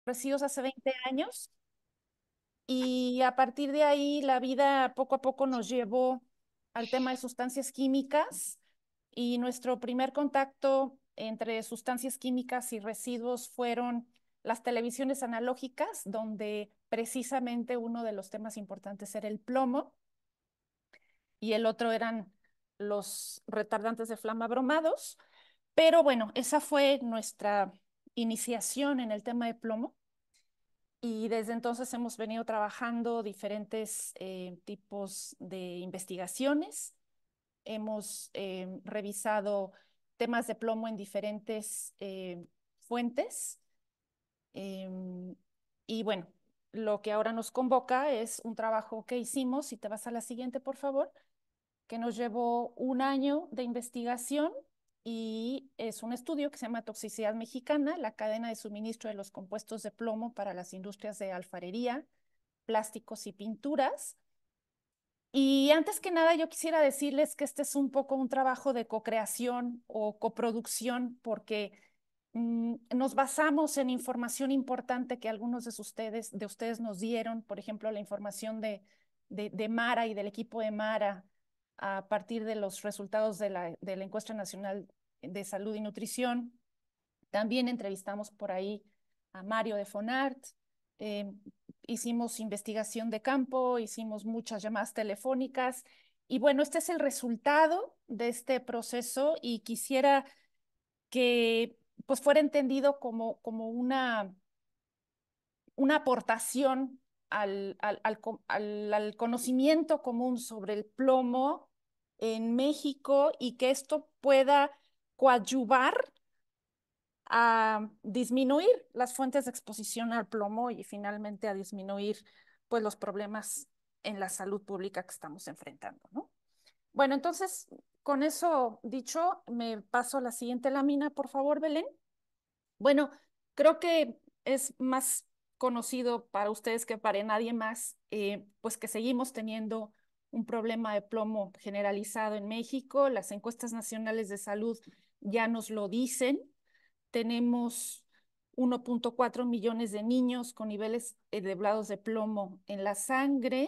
residuos hace 20 años y a partir de ahí la vida poco a poco nos llevó al tema de sustancias químicas y nuestro primer contacto entre sustancias químicas y residuos fueron las televisiones analógicas, donde precisamente uno de los temas importantes era el plomo y el otro eran los retardantes de flama bromados. Pero bueno, esa fue nuestra iniciación en el tema de plomo y desde entonces hemos venido trabajando diferentes tipos de investigaciones. Hemos revisado temas de plomo en diferentes fuentes. em, y bueno, lo que ahora nos convoca es un trabajo que hicimos, si te vas a la siguiente, por favor, que nos llevó un año de investigación y es un estudio que se llama Toxicidad Mexicana, la cadena de suministro de los compuestos de plomo para las industrias de alfarería, plásticos y pinturas. Y antes que nada, yo quisiera decirles que este es un poco un trabajo de co-creación o coproducción, porque nos basamos en información importante que algunos de ustedes nos dieron, por ejemplo, la información de Mara y del equipo de Mara a partir de los resultados de la Encuesta Nacional de Salud y Nutrición. También entrevistamos por ahí a Mario de Fonart, eh, hicimos investigación de campo, hicimos muchas llamadas telefónicas y bueno, este es el resultado de este proceso y quisiera que pues fuera entendido como una aportación al conocimiento común sobre el plomo en México y que esto pueda coadyuvar a disminuir las fuentes de exposición al plomo y finalmente a disminuir pues los problemas en la salud pública que estamos enfrentando, ¿no? Bueno, entonces, con eso dicho, me paso a la siguiente lámina, por favor, Belén. Bueno, creo que es más conocido para ustedes que para nadie más, pues que seguimos teniendo un problema de plomo generalizado en México. Las encuestas nacionales de salud ya nos lo dicen. Tenemos 1.4 millones de niños con niveles elevados de plomo en la sangre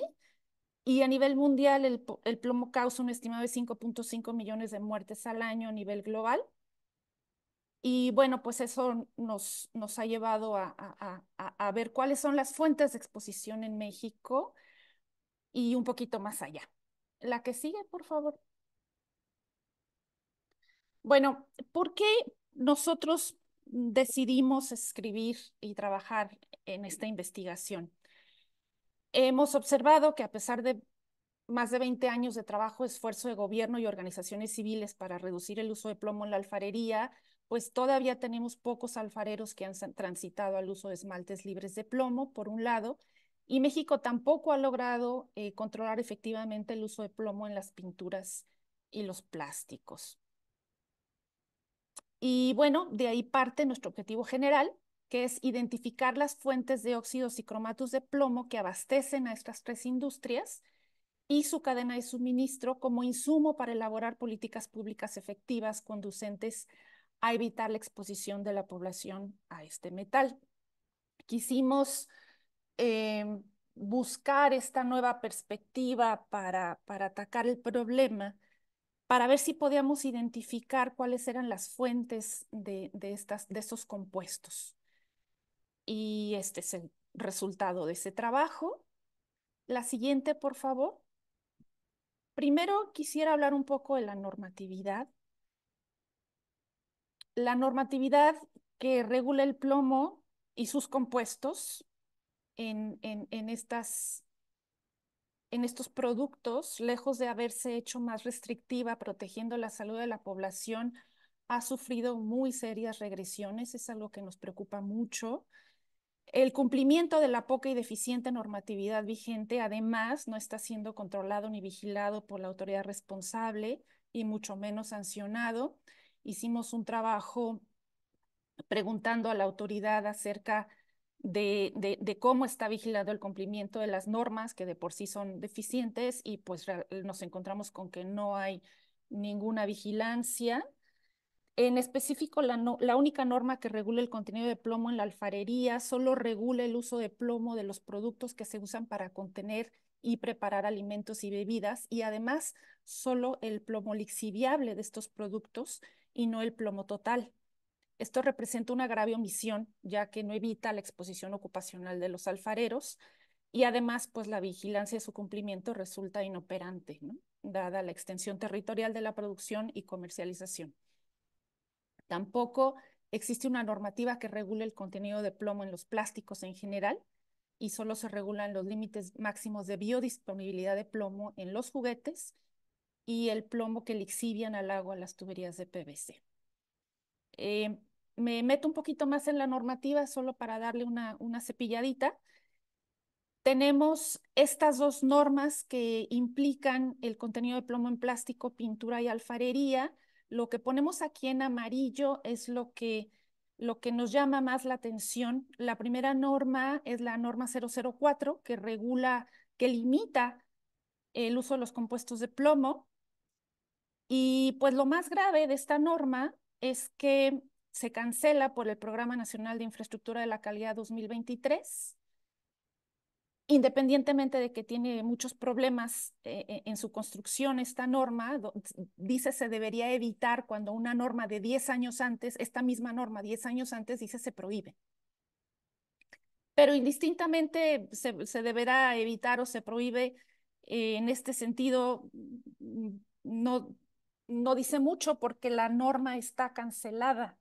y a nivel mundial el plomo causa un estimado de 5.5 millones de muertes al año a nivel global. Y bueno, pues eso nos ha llevado a ver cuáles son las fuentes de exposición en México y un poquito más allá. La que sigue, por favor. Bueno, ¿por qué nosotros decidimos escribir y trabajar en esta investigación? Hemos observado que a pesar de más de 20 años de trabajo, esfuerzo de gobierno y organizaciones civiles para reducir el uso de plomo en la alfarería, pues todavía tenemos pocos alfareros que han transitado al uso de esmaltes libres de plomo, por un lado, y México tampoco ha logrado controlar efectivamente el uso de plomo en las pinturas y los plásticos. Y bueno, de ahí parte nuestro objetivo general, que es identificar las fuentes de óxidos y cromatos de plomo que abastecen a estas tres industrias y su cadena de suministro como insumo para elaborar políticas públicas efectivas conducentes a evitar la exposición de la población a este metal. Quisimos eh, buscar esta nueva perspectiva para atacar el problema, para ver si podíamos identificar cuáles eran las fuentes de estos compuestos. Y este es el resultado de ese trabajo. La siguiente, por favor. Primero quisiera hablar un poco de la normatividad. La normatividad que regula el plomo y sus compuestos en en estos productos, lejos de haberse hecho más restrictiva, protegiendo la salud de la población, ha sufrido muy serias regresiones. Es algo que nos preocupa mucho. El cumplimiento de la poca y deficiente normatividad vigente, además, no está siendo controlado ni vigilado por la autoridad responsable y mucho menos sancionado. Hicimos un trabajo preguntando a la autoridad acerca de cómo está vigilado el cumplimiento de las normas que de por sí son deficientes y pues nos encontramos con que no hay ninguna vigilancia. En específico, la única norma que regula el contenido de plomo en la alfarería solo regula el uso de plomo de los productos que se usan para contener y preparar alimentos y bebidas, y además solo el plomo lixiviable de estos productos y no el plomo total. Esto representa una grave omisión, ya que no evita la exposición ocupacional de los alfareros y además, pues la vigilancia de su cumplimiento resulta inoperante, ¿no? Dada la extensión territorial de la producción y comercialización. Tampoco existe una normativa que regule el contenido de plomo en los plásticos en general y solo se regulan los límites máximos de biodisponibilidad de plomo en los juguetes y el plomo que lixivian al agua las tuberías de PVC. Eh, Me meto un poquito más en la normativa solo para darle una cepilladita. Tenemos estas dos normas que implican el contenido de plomo en plástico, pintura y alfarería. Lo que ponemos aquí en amarillo es lo que nos llama más la atención. La primera norma es la norma 004, que regula, que limita el uso de los compuestos de plomo. Y pues lo más grave de esta norma es que se cancela por el Programa Nacional de Infraestructura de la Calidad 2023, independientemente de que tiene muchos problemas en su construcción. Esta norma dice se debería evitar cuando una norma de 10 años antes, esta misma norma 10 años antes dice se prohíbe. Pero indistintamente se deberá evitar o se prohíbe. En este sentido, no, no dice mucho porque la norma está cancelada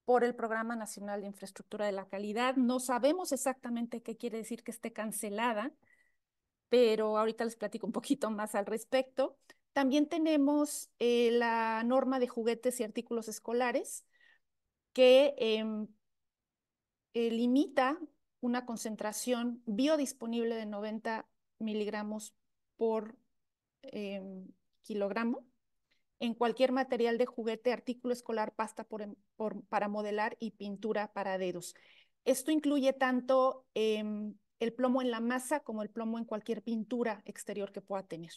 por el Programa Nacional de Infraestructura de la Calidad. No sabemos exactamente qué quiere decir que esté cancelada, pero ahorita les platico un poquito más al respecto. También tenemos la norma de juguetes y artículos escolares que limita una concentración biodisponible de 90 miligramos por kilogramo en cualquier material de juguete, artículo escolar, pasta para modelar y pintura para dedos. Esto incluye tanto el plomo en la masa como el plomo en cualquier pintura exterior que pueda tener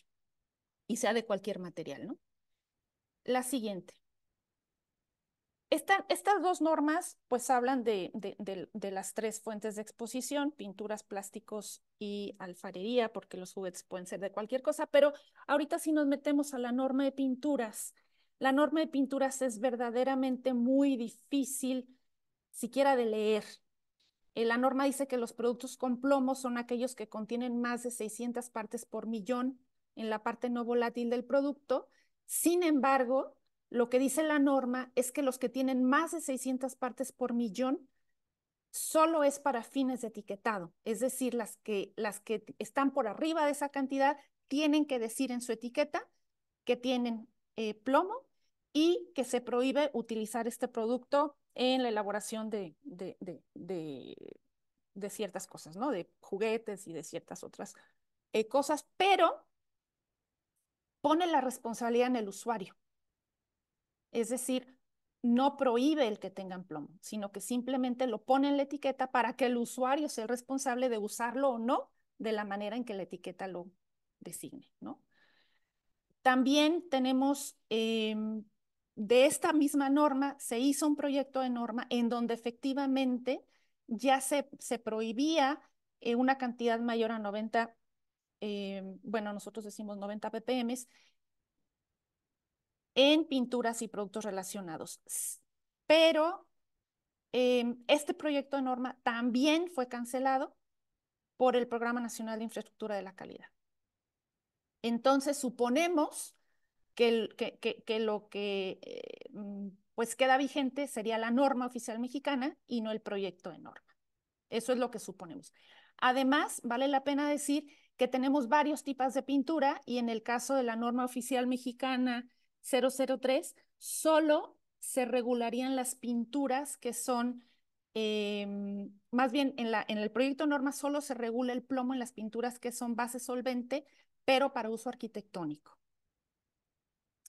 y sea de cualquier material, ¿no? La siguiente. Estas dos normas pues hablan de las tres fuentes de exposición: pinturas, plásticos y alfarería, porque los juguetes pueden ser de cualquier cosa, pero ahorita si nos metemos a la norma de pinturas, la norma de pinturas es verdaderamente muy difícil siquiera de leer. La norma dice que los productos con plomo son aquellos que contienen más de 600 partes por millón en la parte no volátil del producto. Sin embargo, lo que dice la norma es que los que tienen más de 600 partes por millón solo es para fines de etiquetado. Es decir, las que están por arriba de esa cantidad tienen que decir en su etiqueta que tienen plomo y que se prohíbe utilizar este producto en la elaboración de ciertas cosas, ¿no? De juguetes y de ciertas otras cosas, pero pone la responsabilidad en el usuario. Es decir, no prohíbe el que tengan plomo, sino que simplemente lo pone en la etiqueta para que el usuario sea el responsable de usarlo o no de la manera en que la etiqueta lo designe, ¿no? También tenemos, de esta misma norma, se hizo un proyecto de norma en donde efectivamente ya se prohibía una cantidad mayor a 90, bueno, nosotros decimos 90 ppm, en pinturas y productos relacionados. Pero este proyecto de norma también fue cancelado por el Programa Nacional de Infraestructura de la Calidad. Entonces, suponemos que lo que pues queda vigente sería la norma oficial mexicana y no el proyecto de norma. Eso es lo que suponemos. Además, vale la pena decir que tenemos varios tipos de pintura y en el caso de la norma oficial mexicana 003, solo se regularían las pinturas que son, más bien en el proyecto de norma solo se regula el plomo en las pinturas que son base solvente, pero para uso arquitectónico.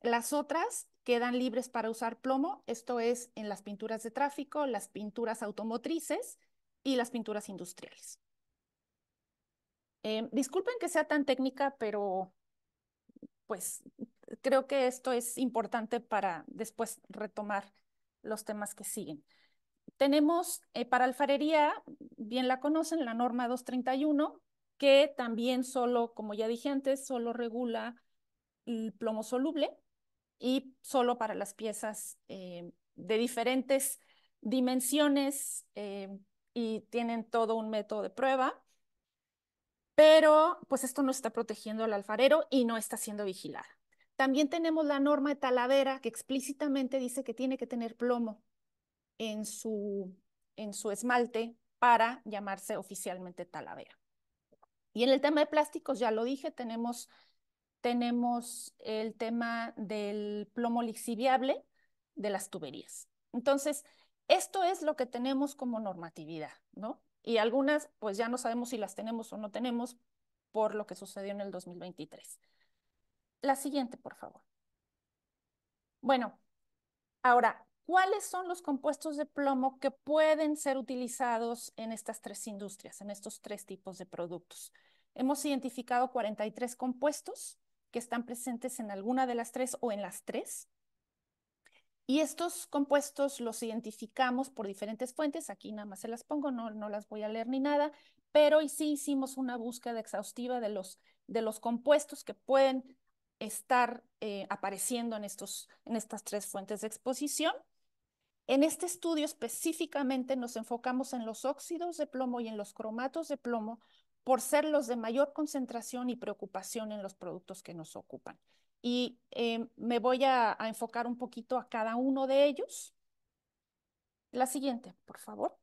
Las otras quedan libres para usar plomo, esto es en las pinturas de tráfico, las pinturas automotrices y las pinturas industriales. Disculpen que sea tan técnica, pero pues creo que esto es importante para después retomar los temas que siguen. Tenemos para alfarería, bien la conocen, la norma 231, que también solo, como ya dije antes, solo regula el plomo soluble y solo para las piezas de diferentes dimensiones y tienen todo un método de prueba, pero pues esto no está protegiendo al alfarero y no está siendo vigilada. También tenemos la norma de Talavera que explícitamente dice que tiene que tener plomo en su, en su esmalte para llamarse oficialmente Talavera. Y en el tema de plásticos, ya lo dije, tenemos el tema del plomo lixiviable de las tuberías. Entonces, esto es lo que tenemos como normatividad, ¿no? Y algunas, pues ya no sabemos si las tenemos o no tenemos por lo que sucedió en el 2023. La siguiente, por favor. Bueno, ahora, ¿cuáles son los compuestos de plomo que pueden ser utilizados en estas tres industrias, en estos tres tipos de productos? Hemos identificado 43 compuestos que están presentes en alguna de las tres o en las tres. Y estos compuestos los identificamos por diferentes fuentes. Aquí nada más se las pongo, no las voy a leer ni nada, pero sí hicimos una búsqueda exhaustiva de los compuestos que pueden estar apareciendo en estas tres fuentes de exposición. En este estudio específicamente nos enfocamos en los óxidos de plomo y en los cromatos de plomo por ser los de mayor concentración y preocupación en los productos que nos ocupan. Y me voy a enfocar un poquito a cada uno de ellos. La siguiente, por favor.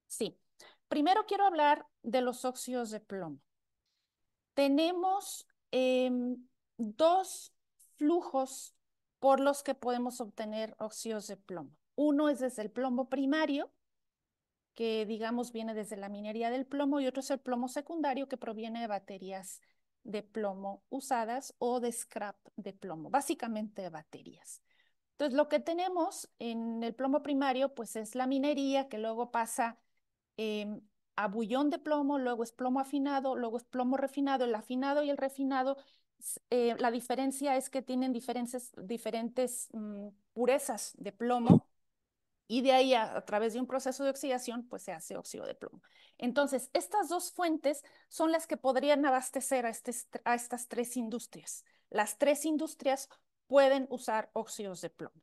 Sí. Primero quiero hablar de los óxidos de plomo. Tenemos dos flujos por los que podemos obtener óxidos de plomo. Uno es desde el plomo primario, que digamos viene desde la minería del plomo, y otro es el plomo secundario, que proviene de baterías de plomo usadas o de scrap de plomo, básicamente de baterías. Entonces, lo que tenemos en el plomo primario, pues es la minería, que luego pasa eh, a bullón de plomo, luego es plomo afinado, luego es plomo refinado. El afinado y el refinado, la diferencia es que tienen diferentes purezas de plomo y de ahí a través de un proceso de oxidación, pues se hace óxido de plomo. Entonces, estas dos fuentes son las que podrían abastecer a estas tres industrias. Las tres industrias pueden usar óxidos de plomo.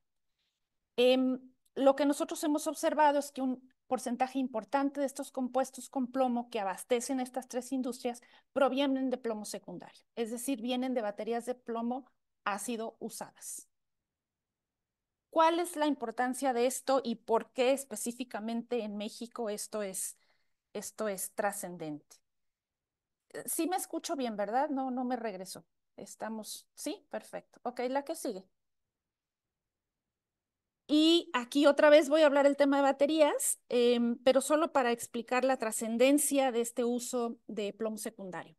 Lo que nosotros hemos observado es que un porcentaje importante de estos compuestos con plomo que abastecen estas tres industrias provienen de plomo secundario, es decir, vienen de baterías de plomo ácido usadas. ¿Cuál es la importancia de esto y por qué específicamente en México esto es trascendente? Sí me escucho bien, ¿verdad? No me regreso. Estamos, sí, perfecto. Ok, la que sigue. Y aquí otra vez voy a hablar del tema de baterías, pero solo para explicar la trascendencia de este uso de plomo secundario.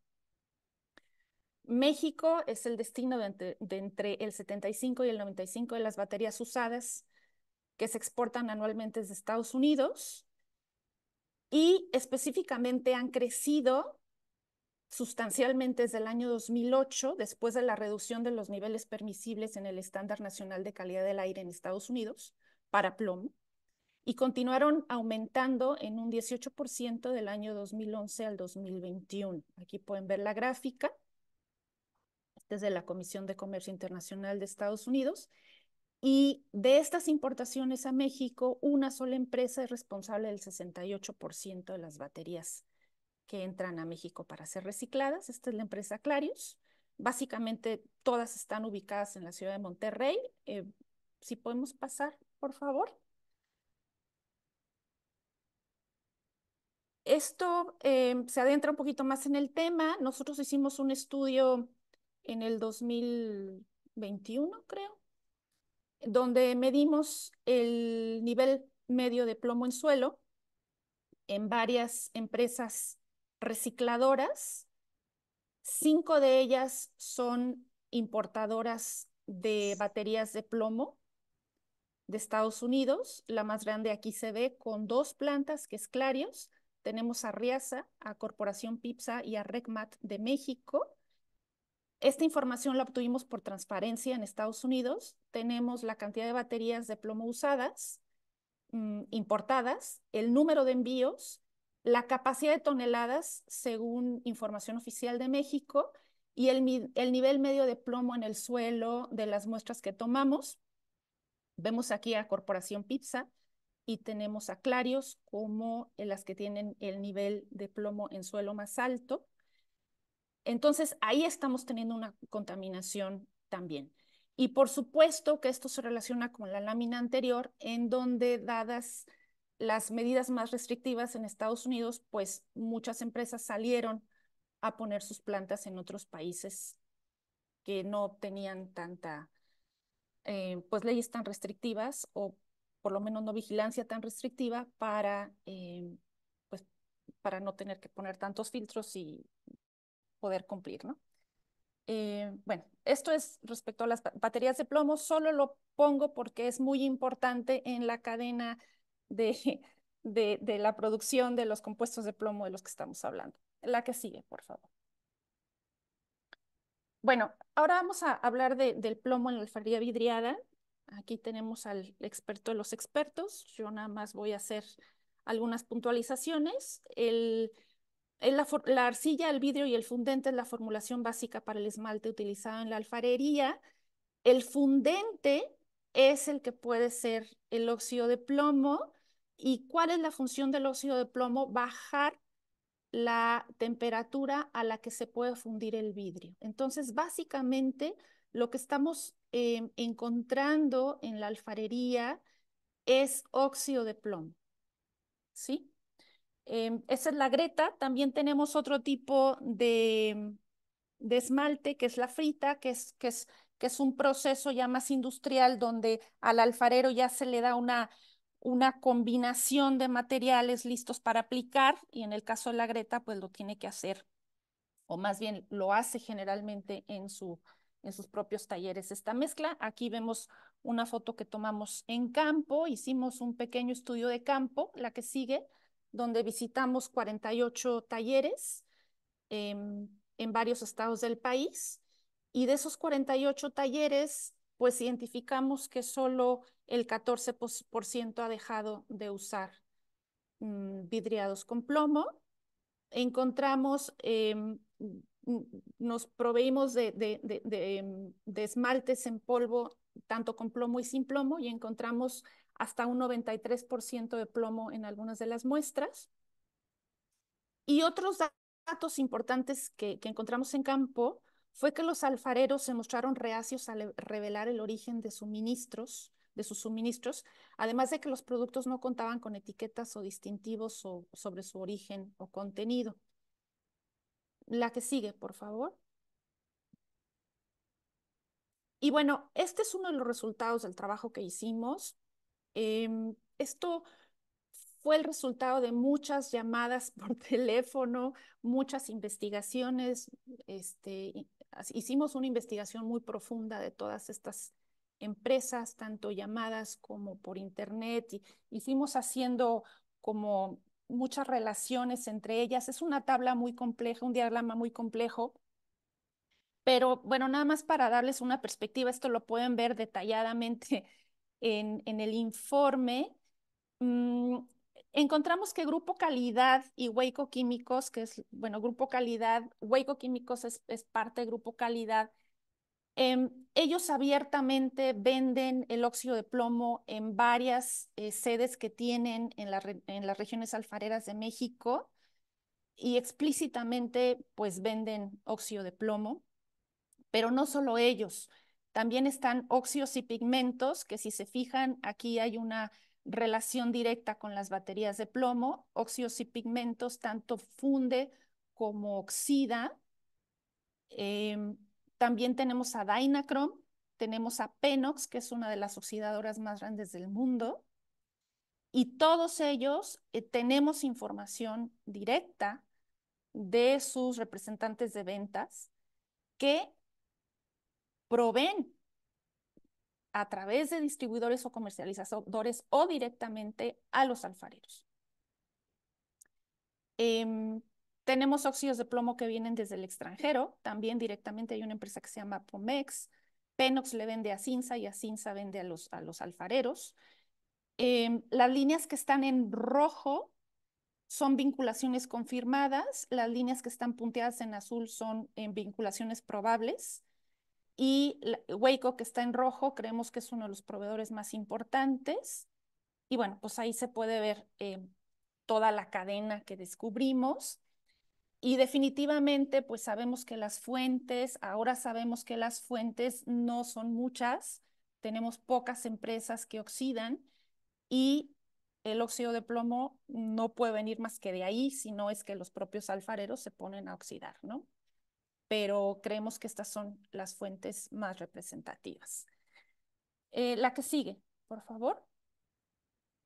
México es el destino de entre el 75 y el 95 de las baterías usadas que se exportan anualmente desde Estados Unidos y específicamente han crecido sustancialmente desde el año 2008, después de la reducción de los niveles permisibles en el Estándar Nacional de Calidad del Aire en Estados Unidos para plomo, y continuaron aumentando en un 18% del año 2011 al 2021. Aquí pueden ver la gráfica desde la Comisión de Comercio Internacional de Estados Unidos. Y de estas importaciones a México, una sola empresa es responsable del 68% de las baterías que entran a México para ser recicladas. Esta es la empresa Clarios. Básicamente todas están ubicadas en la ciudad de Monterrey. Si podemos pasar, por favor. Esto se adentra un poquito más en el tema. Nosotros hicimos un estudio en el 2021, creo, donde medimos el nivel medio de plomo en suelo en varias empresas recicladoras. 5 de ellas son importadoras de baterías de plomo de Estados Unidos. La más grande aquí se ve con 2 plantas, que es Clarios. Tenemos a Riasa, a Corporación Pipsa y a Recmat de México. Esta información la obtuvimos por transparencia en Estados Unidos. Tenemos la cantidad de baterías de plomo usadas, importadas, el número de envíos, la capacidad de toneladas según información oficial de México y el nivel medio de plomo en el suelo de las muestras que tomamos. Vemos aquí a Corporación Pizza y tenemos a Clarios como las que tienen el nivel de plomo en suelo más alto. Entonces, ahí estamos teniendo una contaminación también. Y por supuesto que esto se relaciona con la lámina anterior, en donde dadas las medidas más restrictivas en Estados Unidos, pues muchas empresas salieron a poner sus plantas en otros países que no tenían tanta, pues leyes tan restrictivas o por lo menos no vigilancia tan restrictiva pues, para no tener que poner tantos filtros y poder cumplir, ¿no? Bueno, esto es respecto a las baterías de plomo, solo lo pongo porque es muy importante en la cadena de, de la producción de los compuestos de plomo de los que estamos hablando. La que sigue, por favor. Bueno, ahora vamos a hablar del plomo en la alfarería vidriada. Aquí tenemos al experto de los expertos. Yo nada más voy a hacer algunas puntualizaciones. La arcilla, el vidrio y el fundente es la formulación básica para el esmalte utilizado en la alfarería. El fundente es el que puede ser el óxido de plomo. ¿Y cuál es la función del óxido de plomo? Bajar la temperatura a la que se puede fundir el vidrio. Entonces, básicamente, lo que estamos encontrando en la alfarería es óxido de plomo, ¿sí? Esa es la greta. También tenemos otro tipo de esmalte, que es la frita, que es un proceso ya más industrial donde al alfarero ya se le da una combinación de materiales listos para aplicar y en el caso de la greta, pues lo tiene que hacer, o más bien lo hace generalmente en sus propios talleres. Esta mezcla, aquí vemos una foto que tomamos en campo, hicimos un pequeño estudio de campo, la que sigue, donde visitamos 48 talleres en varios estados del país. Y de esos 48 talleres, pues identificamos que solo el 14% ha dejado de usar vidriados con plomo. Encontramos, nos proveímos de esmaltes en polvo, tanto con plomo y sin plomo, y encontramos hasta un 93% de plomo en algunas de las muestras. Y otros datos importantes que encontramos en campo fue que los alfareros se mostraron reacios a revelar el origen de sus suministros, además de que los productos no contaban con etiquetas o distintivos sobre su origen o contenido. La que sigue, por favor. Y bueno, este es uno de los resultados del trabajo que hicimos. Esto fue el resultado de muchas llamadas por teléfono, muchas investigaciones. Hicimos una investigación muy profunda de todas estas empresas, tanto llamadas como por internet, y fuimos haciendo como muchas relaciones entre ellas. Es una tabla muy compleja, un diagrama muy complejo, pero bueno, nada más para darles una perspectiva, esto lo pueden ver detalladamente en el informe. Mm, Encontramos que Grupo Calidad y Hueco Químicos, que es, bueno, Grupo Calidad, Hueco Químicos es parte de Grupo Calidad, ellos abiertamente venden el óxido de plomo en varias sedes que tienen en las regiones alfareras de México y explícitamente pues venden óxido de plomo, pero no solo ellos, también están óxidos y pigmentos, que si se fijan, aquí hay una relación directa con las baterías de plomo. Óxidos y pigmentos tanto funde como oxida. También tenemos a Dynachrome, tenemos a Penox, que es una de las oxidadoras más grandes del mundo, y todos ellos tenemos información directa de sus representantes de ventas que proveen a través de distribuidores o comercializadores o directamente a los alfareros. Tenemos óxidos de plomo que vienen desde el extranjero. También directamente hay una empresa que se llama Pomex. Penox le vende a Cinsa y a Cinsa vende a los alfareros. Las líneas que están en rojo son vinculaciones confirmadas. Las líneas que están punteadas en azul son vinculaciones probables. Y Waco, que está en rojo, creemos que es uno de los proveedores más importantes. Y bueno, pues ahí se puede ver toda la cadena que descubrimos. Y definitivamente, pues sabemos que las fuentes, ahora sabemos que las fuentes no son muchas, tenemos pocas empresas que oxidan y el óxido de plomo no puede venir más que de ahí, si no es que los propios alfareros se ponen a oxidar, ¿no? Pero creemos que estas son las fuentes más representativas. La que sigue, por favor.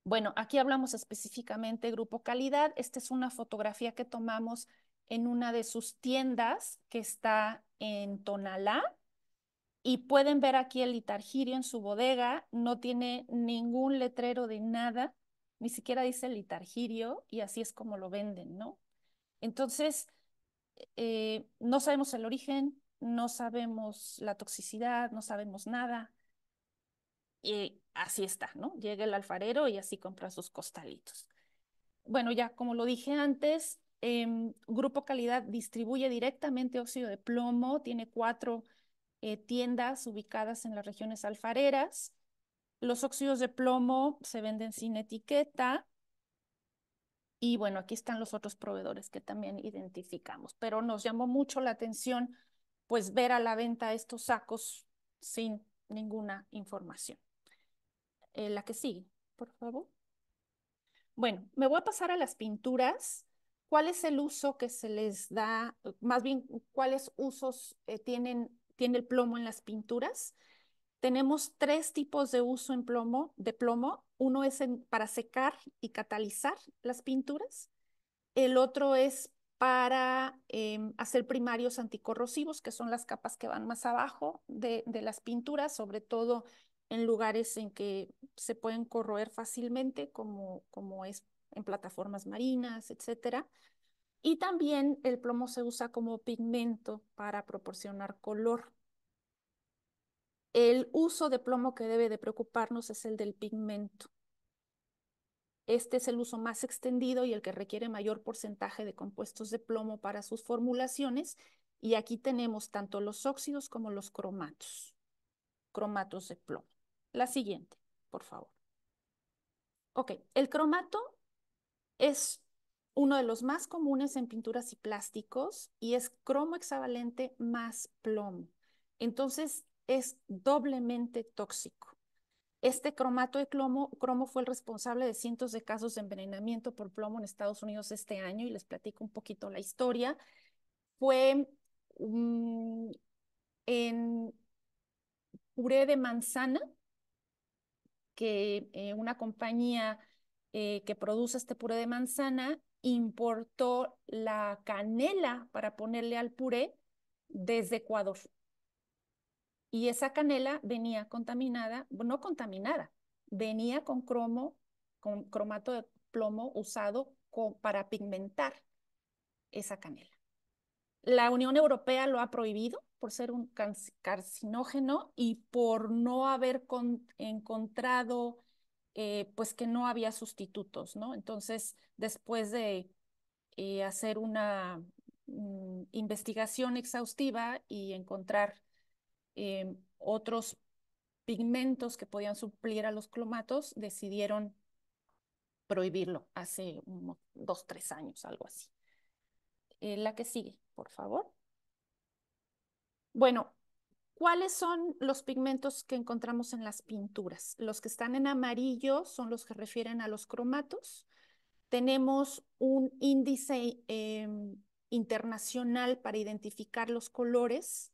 Bueno, aquí hablamos específicamente Grupo Calidad. Esta es una fotografía que tomamos en una de sus tiendas que está en Tonalá. Y pueden ver aquí el litargirio en su bodega. No tiene ningún letrero de nada, ni siquiera dice litargirio, y así es como lo venden, ¿no? Entonces, no sabemos el origen, no sabemos la toxicidad, no sabemos nada. Y así está, ¿no? Llega el alfarero y así compra sus costalitos. Bueno, ya como lo dije antes, Grupo Calidad distribuye directamente óxido de plomo, tiene 4 tiendas ubicadas en las regiones alfareras. Los óxidos de plomo se venden sin etiqueta. Y bueno, aquí están los otros proveedores que también identificamos, pero nos llamó mucho la atención pues ver a la venta estos sacos sin ninguna información. La que sigue, por favor. Bueno, me voy a pasar a las pinturas. ¿Cuál es el uso que se les da? Más bien, ¿cuáles usos tiene el plomo en las pinturas? Tenemos 3 tipos de uso de plomo. Uno es para secar y catalizar las pinturas. El otro es para hacer primarios anticorrosivos, que son las capas que van más abajo de las pinturas, sobre todo en lugares en que se pueden corroer fácilmente, como es en plataformas marinas, etcétera. Y también el plomo se usa como pigmento para proporcionar color. El uso de plomo que debe de preocuparnos es el del pigmento. Este es el uso más extendido y el que requiere mayor porcentaje de compuestos de plomo para sus formulaciones. Y aquí tenemos tanto los óxidos como los cromatos de plomo. La siguiente, por favor. Ok, el cromato es uno de los más comunes en pinturas y plásticos y es cromo hexavalente más plomo. Entonces es doblemente tóxico. Este cromato de cromo fue el responsable de cientos de casos de envenenamiento por plomo en Estados Unidos este año, y les platico un poquito la historia. Fue en puré de manzana que una compañía que produce este puré de manzana importó la canela para ponerle al puré desde Ecuador. Y esa canela venía contaminada, no contaminada, venía con cromato de plomo usado para pigmentar esa canela. La Unión Europea lo ha prohibido por ser un carcinógeno y por no haber encontrado pues que no había sustitutos, ¿no? Entonces, después de hacer una investigación exhaustiva y encontrar otros pigmentos que podían suplir a los cromatos, decidieron prohibirlo hace unos 2, 3 años, algo así. La que sigue, por favor. Bueno, ¿cuáles son los pigmentos que encontramos en las pinturas? Los que están en amarillo son los que refieren a los cromatos. Tenemos un índice internacional para identificar los colores.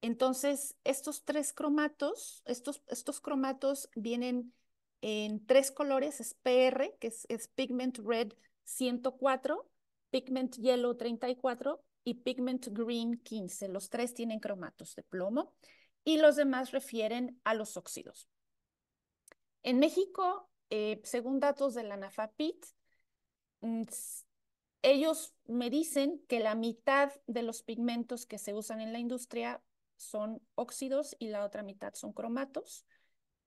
Entonces, estos cromatos vienen en 3 colores: es PR, que es Pigment Red 104, Pigment Yellow 34 y Pigment Green 15. Los 3 tienen cromatos de plomo y los demás refieren a los óxidos. En México, según datos de la NAFAPIT, ellos me dicen que la mitad de los pigmentos que se usan en la industria son óxidos y la otra mitad son cromatos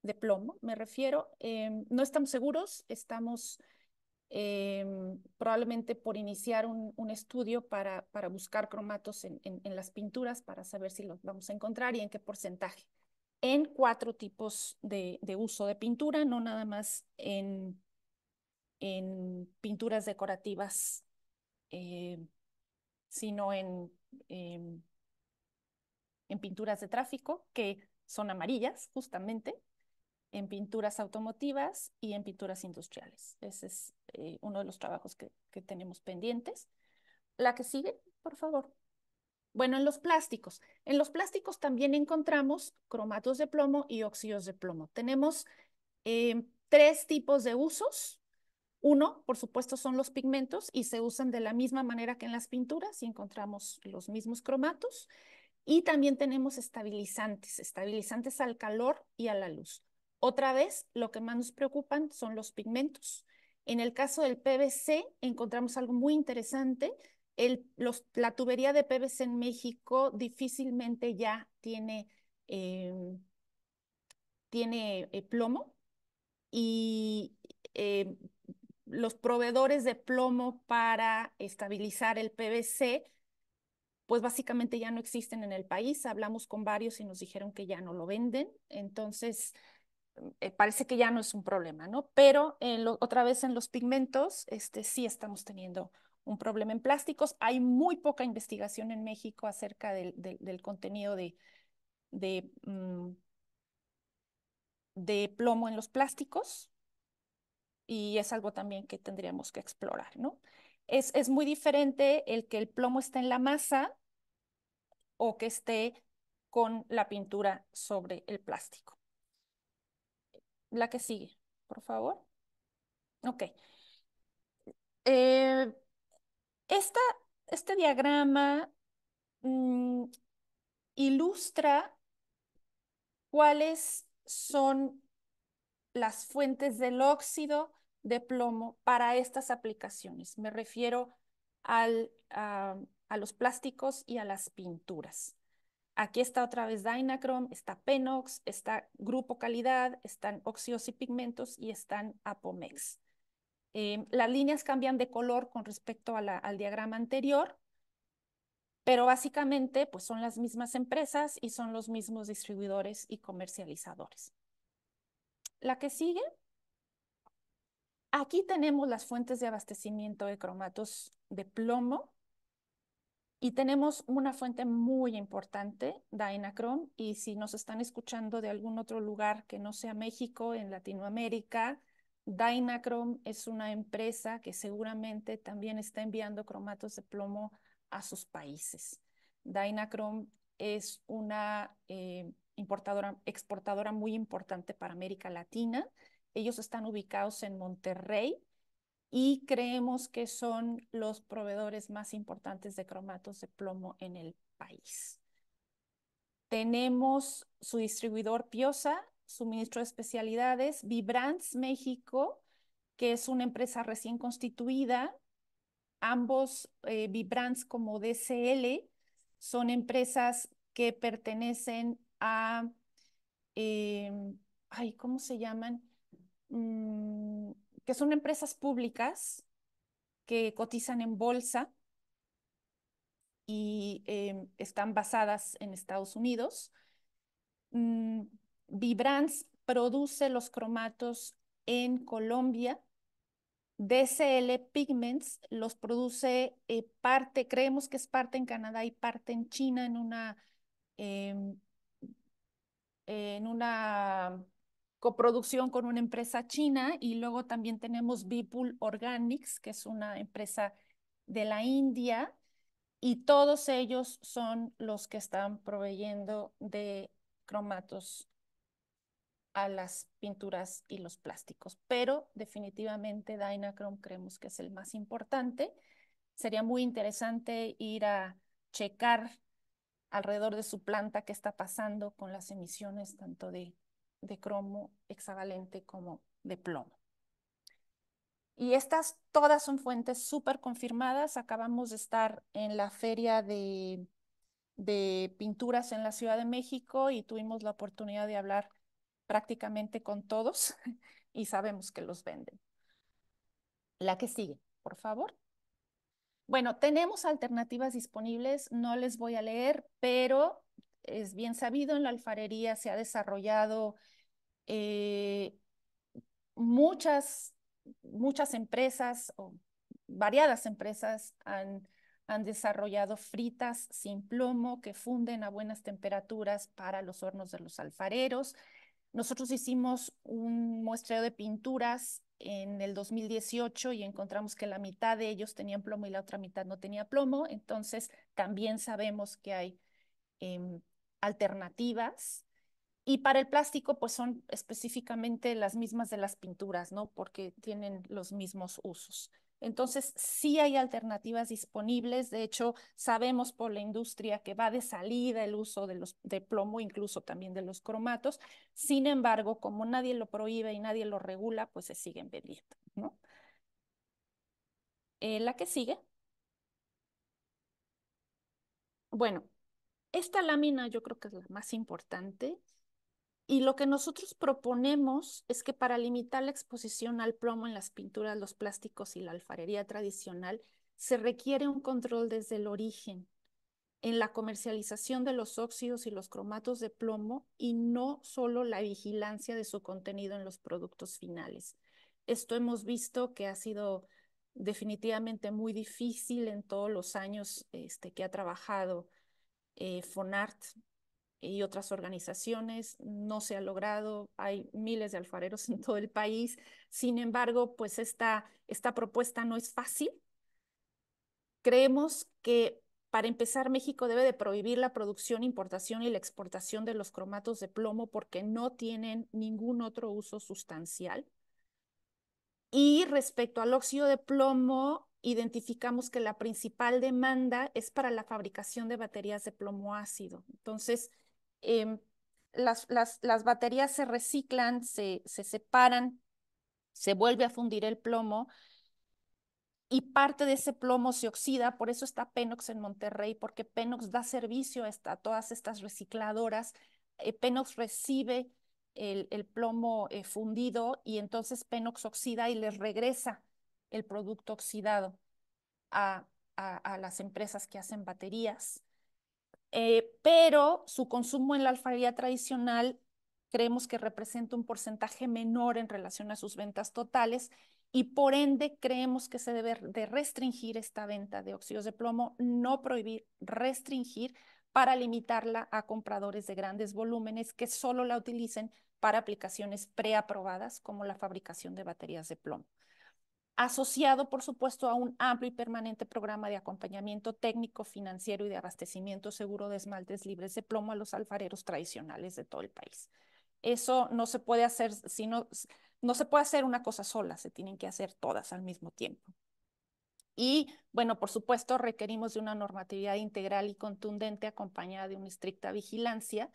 de plomo, me refiero. No estamos seguros, estamos probablemente por iniciar un estudio para buscar cromatos en las pinturas para saber si los vamos a encontrar y en qué porcentaje. En 4 tipos de uso de pintura, no nada más en pinturas decorativas, eh, sino en pinturas de tráfico, que son amarillas, justamente, en pinturas automotivas y en pinturas industriales. Ese es uno de los trabajos que tenemos pendientes. La que sigue, por favor. Bueno, en los plásticos. En los plásticos también encontramos cromatos de plomo y óxidos de plomo. Tenemos 3 tipos de usos. Uno, por supuesto, son los pigmentos y se usan de la misma manera que en las pinturas y encontramos los mismos cromatos. Y también tenemos estabilizantes, estabilizantes al calor y a la luz. Otra vez, lo que más nos preocupan son los pigmentos. En el caso del PVC, encontramos algo muy interesante. La tubería de PVC en México difícilmente ya tiene plomo y eh, los proveedores de plomo para estabilizar el PVC pues básicamente ya no existen en el país. Hablamos con varios y nos dijeron que ya no lo venden. Entonces, parece que ya no es un problema, ¿no? Pero otra vez en los pigmentos, sí estamos teniendo un problema en plásticos. Hay muy poca investigación en México acerca del contenido de, mm, de plomo en los plásticos y es algo también que tendríamos que explorar, ¿no? Es muy diferente el que el plomo está en la masa o que esté con la pintura sobre el plástico. La que sigue, por favor. Ok. Eh, esta, este diagrama mm, ilustra cuáles son las fuentes del óxido de plomo para estas aplicaciones. Me refiero a los plásticos y a las pinturas. Aquí está otra vez Dynachrome, está Penox, está Grupo Calidad, están óxidos y pigmentos y están Apomex. Las líneas cambian de color con respecto al diagrama anterior, pero básicamente pues son las mismas empresas y son los mismos distribuidores y comercializadores. La que sigue, aquí tenemos las fuentes de abastecimiento de cromatos de plomo. Y tenemos una fuente muy importante, Dynachrome, y si nos están escuchando de algún otro lugar que no sea México, en Latinoamérica, Dynachrome es una empresa que seguramente también está enviando cromatos de plomo a sus países. Dynachrome es una exportadora muy importante para América Latina. Ellos están ubicados en Monterrey y creemos que son los proveedores más importantes de cromatos de plomo en el país. Tenemos su distribuidor Piosa, suministro de especialidades, Vibrants México, que es una empresa recién constituida. Ambos, Vibrants como DCL, son empresas que pertenecen a, ¿cómo se llaman? Mm, que son empresas públicas que cotizan en bolsa y están basadas en Estados Unidos. Mm, Vibrants produce los cromatos en Colombia. DCL Pigments los produce parte, creemos que es parte en Canadá y parte en China em, en una coproducción con una empresa china. Y luego también tenemos Vipul Organics, que es una empresa de la India, y todos ellos son los que están proveyendo de cromatos a las pinturas y los plásticos. Pero definitivamente Dynachrome creemos que es el más importante. Sería muy interesante ir a checar alrededor de su planta qué está pasando con las emisiones tanto de cromo hexavalente como de plomo. Y estas todas son fuentes súper confirmadas. Acabamos de estar en la feria de pinturas en la Ciudad de México y tuvimos la oportunidad de hablar prácticamente con todos y sabemos que los venden. La que sigue, por favor. Bueno, tenemos alternativas disponibles, no les voy a leer, pero es bien sabido, en la alfarería se ha desarrollado eh, muchas, muchas empresas o variadas empresas han desarrollado fritas sin plomo que funden a buenas temperaturas para los hornos de los alfareros. Nosotros hicimos un muestreo de pinturas en el 2018 y encontramos que la mitad de ellos tenían plomo y la otra mitad no tenía plomo. Entonces, también sabemos que hay em, alternativas. Y para el plástico, pues son específicamente las mismas de las pinturas, ¿no? Porque tienen los mismos usos. Entonces, sí hay alternativas disponibles. De hecho, sabemos por la industria que va de salida el uso de plomo, incluso también de los cromatos. Sin embargo, como nadie lo prohíbe y nadie lo regula, pues se siguen vendiendo, ¿no? La que sigue. Bueno, esta lámina yo creo que es la más importante. Y lo que nosotros proponemos es que para limitar la exposición al plomo en las pinturas, los plásticos y la alfarería tradicional, se requiere un control desde el origen en la comercialización de los óxidos y los cromatos de plomo y no solo la vigilancia de su contenido en los productos finales. Esto hemos visto que ha sido definitivamente muy difícil en todos los años que ha trabajado FONART y otras organizaciones. No se ha logrado, hay miles de alfareros en todo el país. Sin embargo, pues esta propuesta no es fácil. Creemos que para empezar, México debe de prohibir la producción, importación y la exportación de los cromatos de plomo porque no tienen ningún otro uso sustancial. Y respecto al óxido de plomo, identificamos que la principal demanda es para la fabricación de baterías de plomo ácido. Entonces, em, las baterías se reciclan, se separan, se vuelve a fundir el plomo y parte de ese plomo se oxida. Por eso está Penox en Monterrey, porque Penox da servicio a todas estas recicladoras. Penox recibe el plomo fundido y entonces Penox oxida y les regresa el producto oxidado a, a las empresas que hacen baterías. Pero su consumo en la alfarería tradicional creemos que representa un porcentaje menor en relación a sus ventas totales y por ende creemos que se debe de restringir esta venta de óxidos de plomo, no prohibir, restringir para limitarla a compradores de grandes volúmenes que solo la utilicen para aplicaciones preaprobadas como la fabricación de baterías de plomo, asociado, por supuesto, a un amplio y permanente programa de acompañamiento técnico, financiero y de abastecimiento seguro de esmaltes libres de plomo a los alfareros tradicionales de todo el país. Eso no se puede hacer, no se puede hacer una cosa sola, se tienen que hacer todas al mismo tiempo. Y bueno, por supuesto, requerimos de una normatividad integral y contundente acompañada de una estricta vigilancia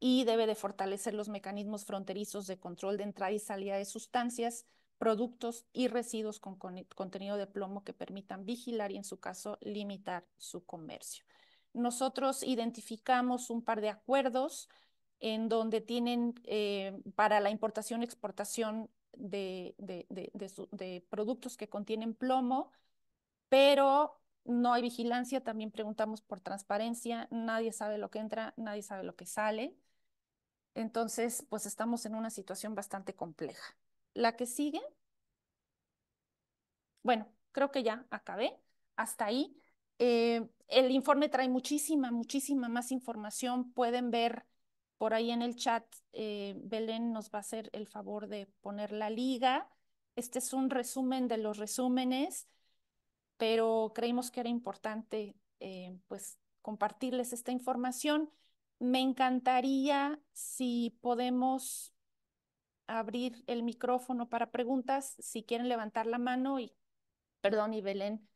y debe de fortalecer los mecanismos fronterizos de control de entrada y salida de sustancias, productos y residuos con contenido de plomo que permitan vigilar y, en su caso, limitar su comercio. Nosotros identificamos un par de acuerdos en donde tienen para la importación y exportación de productos que contienen plomo, pero no hay vigilancia. También preguntamos por transparencia, nadie sabe lo que entra, nadie sabe lo que sale. Entonces, pues estamos en una situación bastante compleja. La que sigue, bueno, creo que ya acabé. Hasta ahí. El informe trae muchísima más información. Pueden ver por ahí en el chat, Belén nos va a hacer el favor de poner la liga. Este es un resumen de los resúmenes, pero creímos que era importante pues compartirles esta información. Me encantaría si podemos abrir el micrófono para preguntas, si quieren levantar la mano y, perdón, y Belén